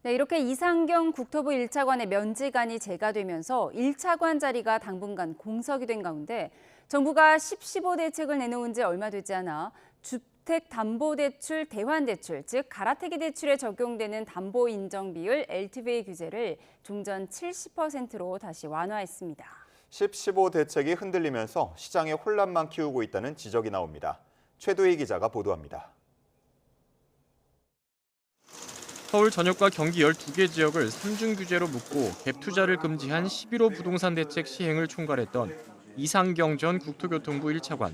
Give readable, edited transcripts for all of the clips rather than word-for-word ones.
네, 이렇게 이상경 국토부 1차관의 면직안이 제거되면서 1차관 자리가 당분간 공석이 된 가운데 정부가 10.15 대책을 내놓은 지 얼마 되지 않아 주택담보대출 대환대출, 즉 갈아타기 대출에 적용되는 담보 인정 비율 LTV 규제를 종전 70%로 다시 완화했습니다. 10.15 대책이 흔들리면서 시장의 혼란만 키우고 있다는 지적이 나옵니다. 최도희 기자가 보도합니다. 서울 전역과 경기 12개 지역을 3중 규제로 묶고 갭 투자를 금지한 11호 부동산 대책 시행을 총괄했던 이상경 전 국토교통부 1차관.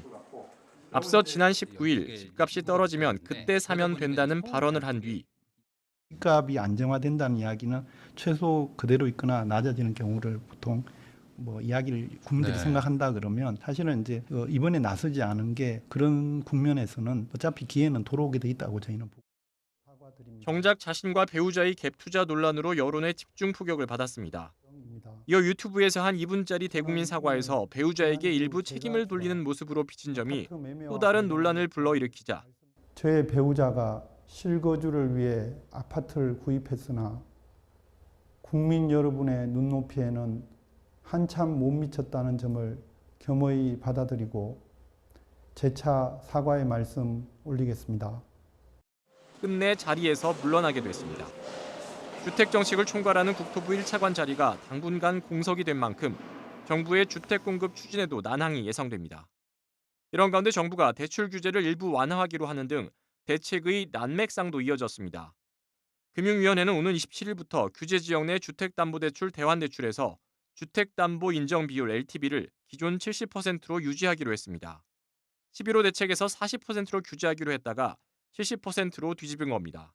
앞서 지난 19일 집값이 떨어지면 그때 사면 된다는 발언을 한 뒤 집값이 안정화된다는 이야기는 최소 그대로 있거나 낮아지는 경우를 보통 이야기를 국민들이 생각한다 그러면 사실은 이제 이번에 나서지 않은 게 그런 국면에서는 어차피 기회는 돌아오게 돼 있다고 저희는 보고. 정작 자신과 배우자의 갭 투자 논란으로 여론의 집중 포격을 받았습니다. 이어 유튜브에서 한 2분짜리 대국민 사과에서 배우자에게 일부 책임을 돌리는 모습으로 비친 점이 또 다른 논란을 불러일으키자 저의 배우자가 실거주를 위해 아파트를 구입했으나 국민 여러분의 눈높이에는 한참 못 미쳤다는 점을 겸허히 받아들이고 재차 사과의 말씀 올리겠습니다. 끝내 자리에서 물러나게 됐습니다. 주택정책을 총괄하는 국토부 1차관 자리가 당분간 공석이 된 만큼 정부의 주택 공급 추진에도 난항이 예상됩니다. 이런 가운데 정부가 대출 규제를 일부 완화하기로 하는 등 대책의 난맥상도 이어졌습니다. 금융위원회는 오는 27일부터 규제 지역 내 주택담보대출 대환대출에서 주택담보 인정 비율 LTV를 기존 70%로 유지하기로 했습니다. 11호 대책에서 40%로 규제하기로 했다가 70%로 뒤집은 겁니다.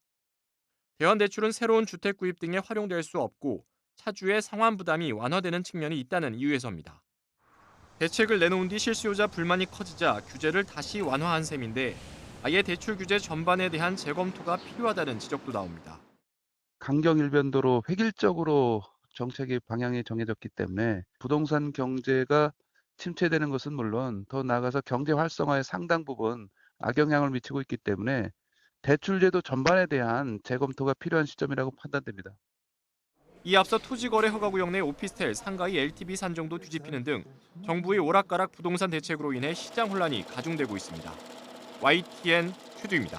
대환대출은 새로운 주택 구입 등에 활용될 수 없고 차주의 상환 부담이 완화되는 측면이 있다는 이유에서입니다. 대책을 내놓은 뒤 실수요자 불만이 커지자 규제를 다시 완화한 셈인데 아예 대출 규제 전반에 대한 재검토가 필요하다는 지적도 나옵니다. 강경일변도로 획일적으로 정책의 방향이 정해졌기 때문에 부동산 경제가 침체되는 것은 물론 더 나아가서 경제 활성화의 상당 부분 악영향을 미치고 있기 때문에 대출제도 전반에 대한 재검토가 필요한 시점이라고 판단됩니다. 이 앞서 토지거래 허가구역 내 오피스텔, 상가의 LTV 산정도 뒤집히는 등 정부의 오락가락 부동산 대책으로 인해 시장 혼란이 가중되고 있습니다. YTN 최두입니다.